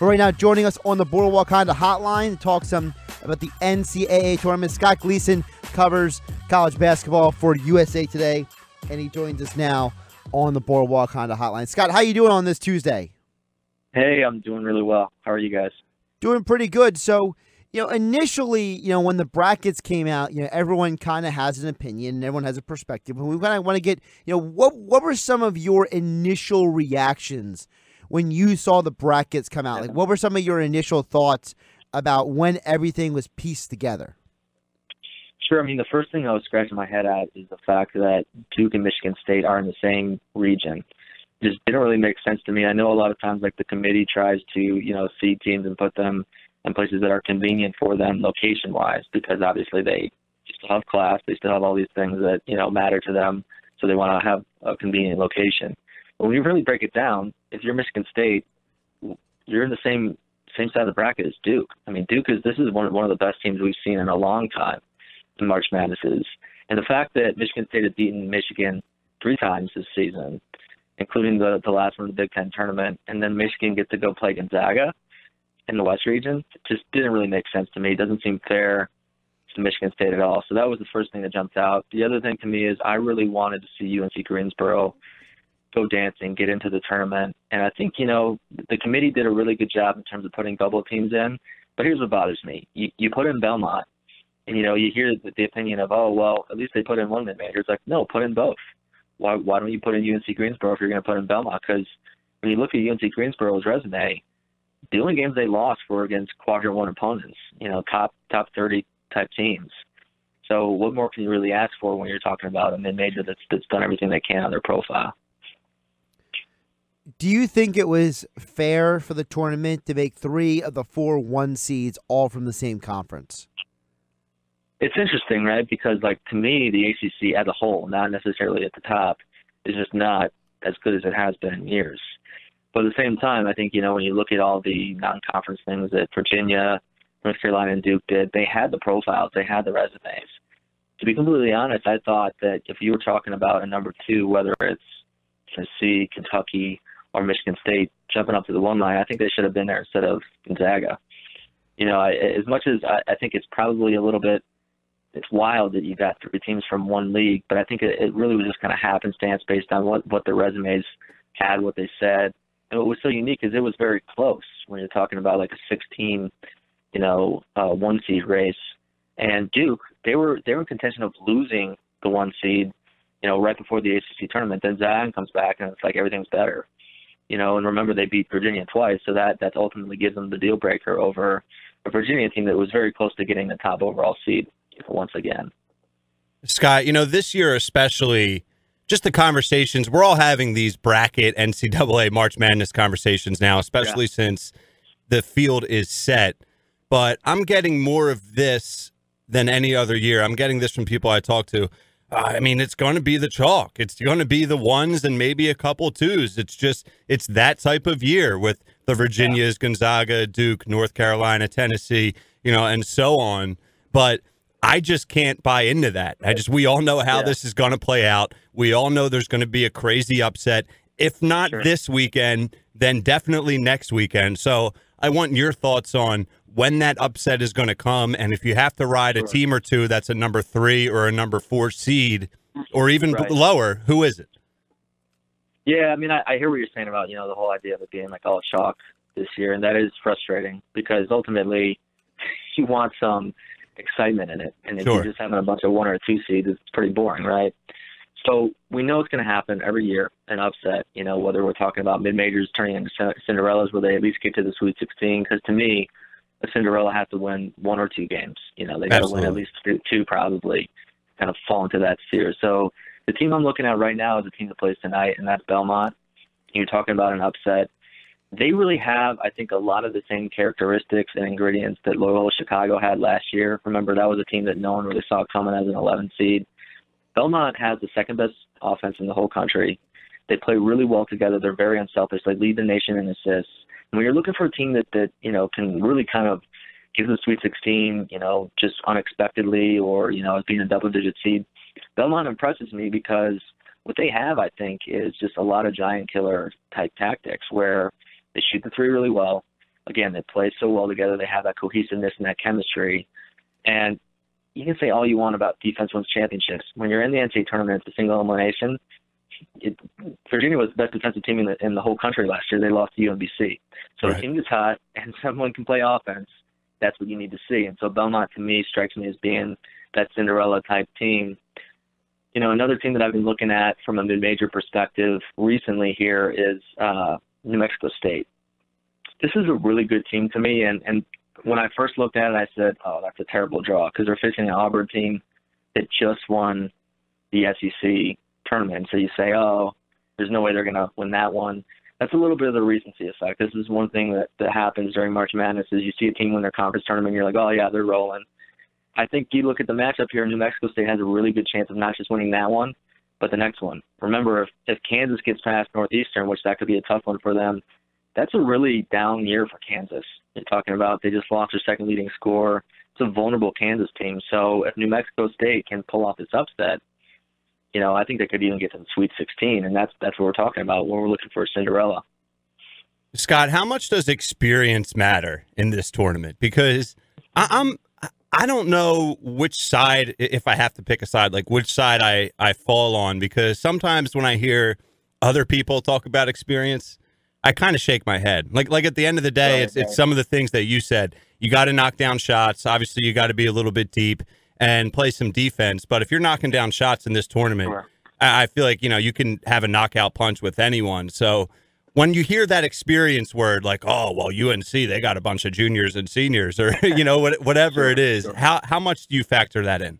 But right now, joining us on the Boardwalk Honda Hotline to talk some about the NCAA Tournament, Scott Gleeson covers college basketball for USA Today, and he joins us now on the Boardwalk Honda Hotline. Scott, how you doing on this Tuesday? Hey, I'm doing really well. How are you guys? Doing pretty good. So, initially, when the brackets came out, everyone kind of has an opinion and everyone has a perspective. And we kind of want to get, what were some of your initial reactions when you saw the brackets come out? Like, what were some of your initial thoughts about when everything was pieced together? Sure. I mean, the first thing I was scratching my head at is the fact that Duke and Michigan State are in the same region. It just didn't really make sense to me. I know a lot of times, like, the committee tries to, seed teams and put them in places that are convenient for them location-wise, because obviously they still have class, they still have all these things that, matter to them, so they want to have a convenient location. But when you really break it down, if you're Michigan State, you're in the same side of the bracket as Duke. I mean, this is one of the best teams we've seen in a long time in March Madnesses. And the fact that Michigan State has beaten Michigan 3 times this season, including the last one, the Big Ten tournament, and then Michigan gets to go play Gonzaga in the West region, just didn't really make sense to me. It doesn't seem fair to Michigan State at all. So that was the first thing that jumped out. The other thing to me is I really wanted to see UNC Greensboro go dancing, get into the tournament. And I think, the committee did a really good job in terms of putting double teams in. But here's what bothers me. You put in Belmont, and, you hear the opinion of, oh, well, at least they put in one mid-major. It's like, no, put in both. Why don't you put in UNC Greensboro if you're going to put in Belmont? Because when you look at UNC Greensboro's resume, the only games they lost were against quadrant 1 opponents, top 30 type teams. So what more can you really ask for when you're talking about a mid-major that's done everything they can on their profile? Do you think it was fair for the tournament to make 3 of the 4 1 seeds all from the same conference? It's interesting, right? Because, to me, the ACC as a whole, not necessarily at the top, is just not as good as it has been in years. But at the same time, I think, when you look at all the non-conference things that Virginia, North Carolina, and Duke did, they had the profiles, they had the resumes. To be completely honest, I thought that if you were talking about a number 2, whether it's Tennessee, Kentucky, or Michigan State jumping up to the 1 line, I think they should have been there instead of Gonzaga. As much as I think it's probably a little bit, it's wild that you got 3 teams from 1 league, but I think it really was just kind of happenstance based on what their resumes had, what they said. And what was so unique is it was very close when you're talking about like a 16, 1 seed race. And Duke, they were in contention of losing the 1 seed, right before the ACC tournament. Then Zion comes back and it's like everything's better. And remember they beat Virginia twice, so that ultimately gives them the deal breaker over a Virginia team that was very close to getting the top overall seed once again. Scott, this year especially, just the conversations, we're all having these bracket NCAA March Madness conversations now, especially since the field is set. But I'm getting more of this than any other year. I'm getting this from people I talk to. It's going to be the chalk. It's going to be the 1s and maybe a couple 2s. It's that type of year with the Virginias, Gonzaga, Duke, North Carolina, Tennessee, and so on. But I just can't buy into that. We all know how this is going to play out. We all know there's going to be a crazy upset. If not this weekend, then definitely next weekend. So I want your thoughts on when that upset is going to come, and if you have to ride a team or 2 that's a number 3 or a number 4 seed, or even lower, who is it? Yeah, I hear what you're saying about, the whole idea of it being like all chalk this year, and that is frustrating because ultimately you want some excitement in it. And if you're just having a bunch of 1 or 2 seeds, it's pretty boring, right? So we know it's going to happen every year, an upset, whether we're talking about mid-majors turning into Cinderellas where they at least get to the Sweet 16, because to me, a Cinderella has to win 1 or 2 games. They got to win at least 2 probably, kind of fall into that sphere. So the team I'm looking at right now is the team that plays tonight, and that's Belmont. You're talking about an upset. They really have, I think, a lot of the same characteristics and ingredients that Loyola Chicago had last year. Remember, that was a team that no one really saw coming as an 11 seed. Belmont has the second best offense in the whole country. They play really well together. They're very unselfish. They lead the nation in assists. And when you're looking for a team that can really kind of give the Sweet 16, just unexpectedly or, as being a double-digit seed, Belmont impresses me because what they have, I think, is just a lot of giant killer type tactics where they shoot the 3 really well. again, they play so well together. They have that cohesiveness and that chemistry. And you can say all you want about defense wins championships. When you're in the NCAA tournament, it's a single elimination. Virginia was the best defensive team in the whole country last year. They lost to UMBC. So Right. the team gets hot, and someone can play offense. That's what you need to see. And so Belmont, to me, strikes me as being that Cinderella-type team. You know, another team that I've been looking at from a mid-major perspective recently here is New Mexico State. This is a really good team to me, and when I first looked at it, I said, oh, that's a terrible draw, because they're facing an Auburn team that just won the SEC tournament. So you say, oh, there's no way they're going to win that one. That's a little bit of the recency effect. This is one thing that happens during March Madness is you see a team win their conference tournament, and you're like, oh, yeah, they're rolling. I think you look at the matchup here, New Mexico State has a really good chance of not just winning that one, but the next one. Remember, if Kansas gets past Northeastern, which that could be a tough one for them, that's a really down year for Kansas. You're talking about they just lost their second leading scorer. It's a vulnerable Kansas team. So if New Mexico State can pull off this upset, you know, I think they could even get to the Sweet 16, and that's what we're talking about when we're looking for a Cinderella. Scott, how much does experience matter in this tournament? Because I don't know which side, if I have to pick a side, like which side I fall on, because sometimes when I hear other people talk about experience, I kind of shake my head. Like at the end of the day, it's some of the things that you said. You got to knock down shots. Obviously, you got to be a little bit deep and play some defense. But if you're knocking down shots in this tournament, Sure. I feel like, you know, you can have a knockout punch with anyone. So when you hear that experience word, like, oh, well, UNC, they got a bunch of juniors and seniors, or, you know, whatever it is, how much do you factor that in?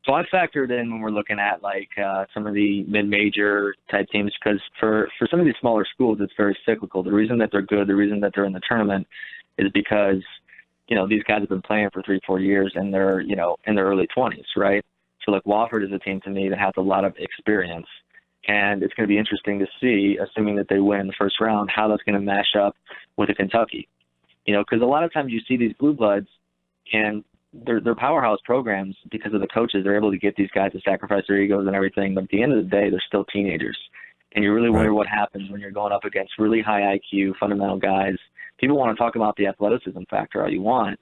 So I factored in when we're looking at like some of the mid-major type teams, because for some of these smaller schools, it's very cyclical. The reason that they're good, the reason that they're in the tournament is because, you know, these guys have been playing for 3-4 years and they're, you know, in their early 20s, right? So like Wofford is a team to me that has a lot of experience. And it's going to be interesting to see, assuming that they win the first round, how that's going to mash up with a Kentucky. You know, because a lot of times you see these blue bloods and they're powerhouse programs because of the coaches. They're able to get these guys to sacrifice their egos and everything. But at the end of the day, they're still teenagers. And you really wonder what happens when you're going up against really high IQ, fundamental guys. People want to talk about the athleticism factor all you want.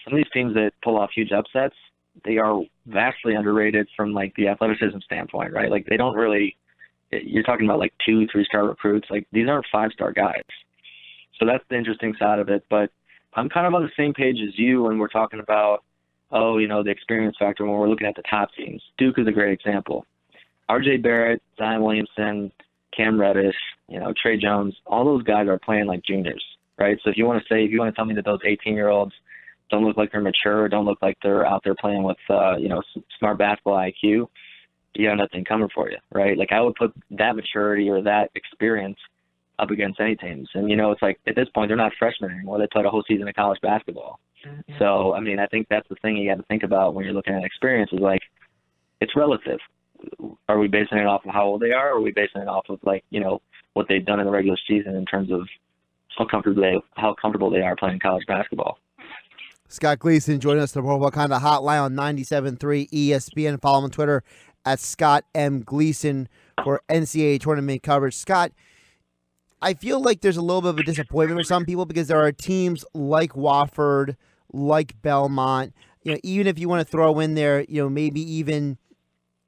Some of these teams that pull off huge upsets, they are vastly underrated from like the athleticism standpoint, right? Like they don't really, you're talking about like 2-3-star recruits. Like these aren't 5-star guys. So that's the interesting side of it. But I'm kind of on the same page as you when we're talking about, oh, you know, the experience factor when we're looking at the top teams. Duke is a great example. R.J. Barrett, Zion Williamson, Cam Reddish, you know, Trey Jones, all those guys are playing like juniors, right? So if you want to tell me that those 18-year-olds don't look like they're mature, don't look like they're out there playing with, you know, smart basketball IQ, you have nothing coming for you, right? Like I would put that maturity or that experience up against any teams. And, you know, it's like at this point, they're not freshmen anymore. They played a whole season of college basketball. Mm-hmm. So, I mean, I think that's the thing you got to think about when you're looking at experience is like, it's relative. Are we basing it off of how old they are, or are we basing it off of like, you know, what they've done in the regular season in terms of how comfortable they are playing college basketball? Scott Gleeson joining us on the Pro Wakanda Hotline on 97.3 ESPN. Follow him on Twitter at Scott M. Gleeson for NCAA tournament coverage. Scott, I feel like there's a little bit of a disappointment for some people because there are teams like Wofford, like Belmont. You know, even if you want to throw in there, you know, maybe even,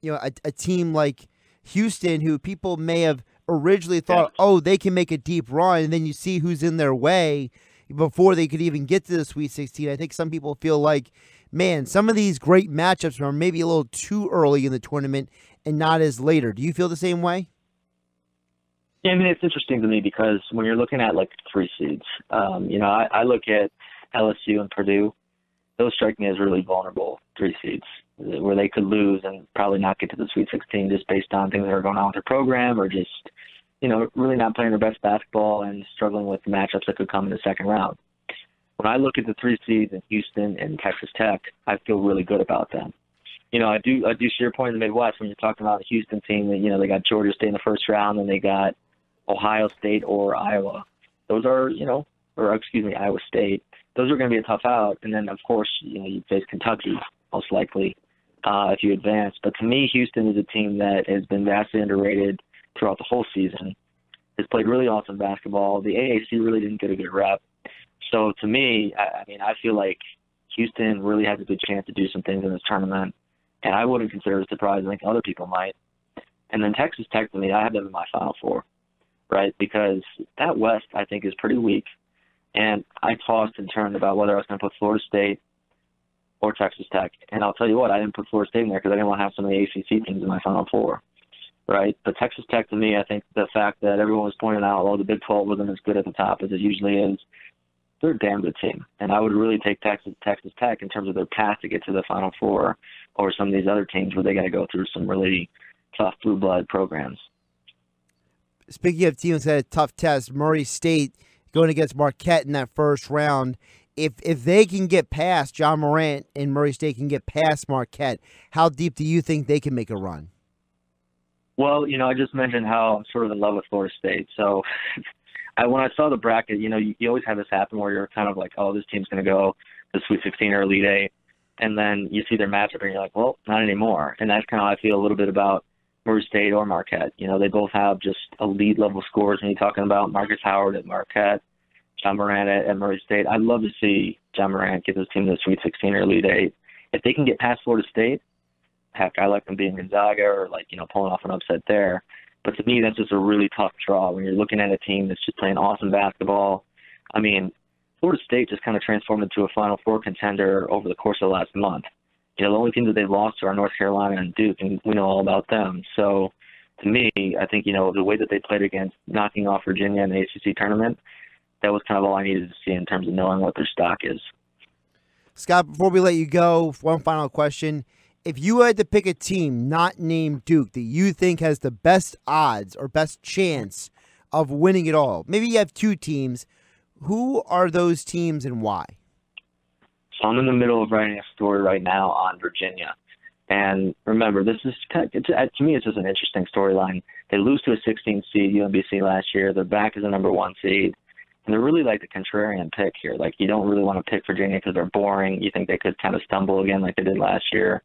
you know, a team like Houston, who people may have originally thought, oh, they can make a deep run, and then you see who's in their way before they could even get to the Sweet 16. I think some people feel like, man, some of these great matchups are maybe a little too early in the tournament and not as later. Do you feel the same way? Yeah, I mean, it's interesting to me because when you're looking at like 3 seeds, you know, I look at LSU and Purdue. Those strike me as really vulnerable 3 seeds where they could lose and probably not get to the Sweet 16 just based on things that are going on with their program or just, you know, really not playing their best basketball and struggling with matchups that could come in the second round. When I look at the 3 seeds in Houston and Texas Tech, I feel really good about them. You know, I do share your point in the Midwest when you're talking about the Houston team that, you know, they got Georgia State in the first round and they got Ohio State or Iowa. Those are, you know, Iowa State. Those are going to be a tough out. And then, of course, you know, you face Kentucky most likely if you advance. But to me, Houston is a team that has been vastly underrated throughout the whole season. Has played really awesome basketball. The AAC really didn't get a good rep. So to me, I mean, I feel like Houston really has a good chance to do some things in this tournament, and I wouldn't consider it a surprise. I think other people might. And then Texas Tech, to me, I have them in my Final Four, right? Because that West, I think, is pretty weak. And I tossed and turned about whether I was going to put Florida State or Texas Tech. And I'll tell you what, I didn't put Florida State in there because I didn't want to have some of the ACC teams in my Final Four, right? But Texas Tech, to me, I think the fact that everyone was pointing out, well, the Big 12 wasn't as good at the top as it usually is, they're a damn good team. And I would really take Texas Tech in terms of their path to get to the Final Four over some of these other teams where they got to go through some really tough blue blood programs. Speaking of teams that had a tough test, Murray State going against Marquette in that first round. If they can get past John Morant and Murray State can get past Marquette, how deep do you think they can make a run? Well, I just mentioned how I'm sort of in love with Florida State. So when I saw the bracket, you always have this happen where you're kind of like, oh, this team's going to go to the Sweet 16 or Elite Eight. And then you see their matchup and you're like, well, not anymore. And that's kind of how I feel a little bit about Murray State or Marquette. They both have just elite level scores when you're talking about Marcus Howard at Marquette, John Morant at Murray State. I'd love to see John Morant get this team to the Sweet 16 or Elite Eight. If they can get past Florida State, heck, I like them being Gonzaga or pulling off an upset there. But to me, that's just a really tough draw when you're looking at a team that's just playing awesome basketball. I mean, Florida State just kind of transformed into a Final Four contender over the course of the last month. The only teams that they've lost to are North Carolina and Duke, and we know all about them. So to me, I think, the way that they played against knocking off Virginia in the ACC tournament, that was kind of all I needed to see in terms of knowing what their stock is. Scott, before we let you go, one final question. If you had to pick a team not named Duke that you think has the best odds or best chance of winning it all, maybe you have two teams, who are those teams and why? So I'm in the middle of writing a story right now on Virginia. And remember, this is to me, it's just an interesting storyline. They lose to a 16 seed, UMBC, last year. They're back as a number 1 seed. And they're really like the contrarian pick here. Like, you don't really want to pick Virginia because they're boring. You think they could kind of stumble again like they did last year.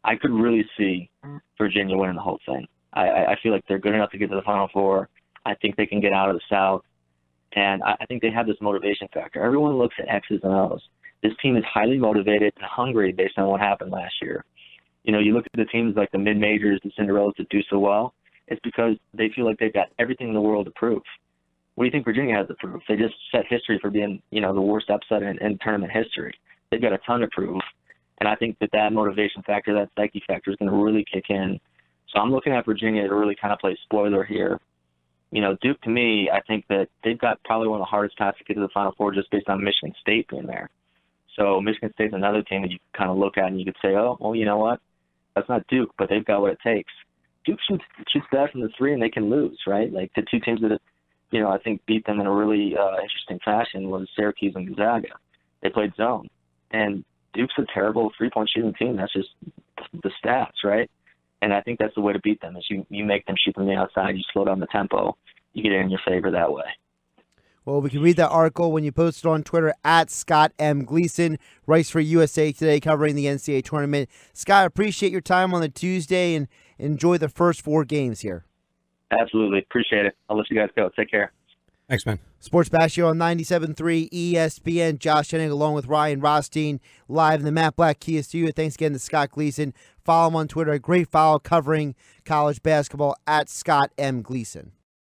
I could really see Virginia winning the whole thing. I feel like they're good enough to get to the Final Four. I think they can get out of the South. And I think they have this motivation factor. Everyone looks at X's and O's. This team is highly motivated and hungry based on what happened last year. You look at the teams like the mid-majors, the Cinderellas that do so well, it's because they feel like they've got everything in the world to prove. What do you think Virginia has to prove? They just set history for being, the worst upset in tournament history. They've got a ton to prove. And I think that motivation factor, that psyche factor is going to really kick in. So I'm looking at Virginia to really kind of play spoiler here. Duke, to me, I think that they've got probably one of the hardest paths to get to the Final Four just based on Michigan State being there. So Michigan State's another team that you kind of look at and you could say, oh, well, you know what? That's not Duke, but they've got what it takes. Duke shoots bad from the three and they can lose, right? Like the two teams that, I think beat them in a really interesting fashion was Syracuse and Gonzaga. They played zone. And Duke's a terrible three-point shooting team. That's just the stats, right? And I think that's the way to beat them is you make them shoot from the outside, you slow down the tempo, you get it in your favor that way. Well, we can read that article when you post it on Twitter at Scott M. Gleeson, writes for USA Today covering the NCAA Tournament. Scott, appreciate your time on the Tuesday and enjoy the first 4 games here. Absolutely. Appreciate it. I'll let you guys go. Take care. Thanks, man. Sports Bash Show on 97.3 ESPN. Josh Hennig along with Ryan Rothstein live in the Matt Black Kia Studio. Thanks again to Scott Gleeson. Follow him on Twitter. A great follow covering college basketball at Scott M. Gleeson.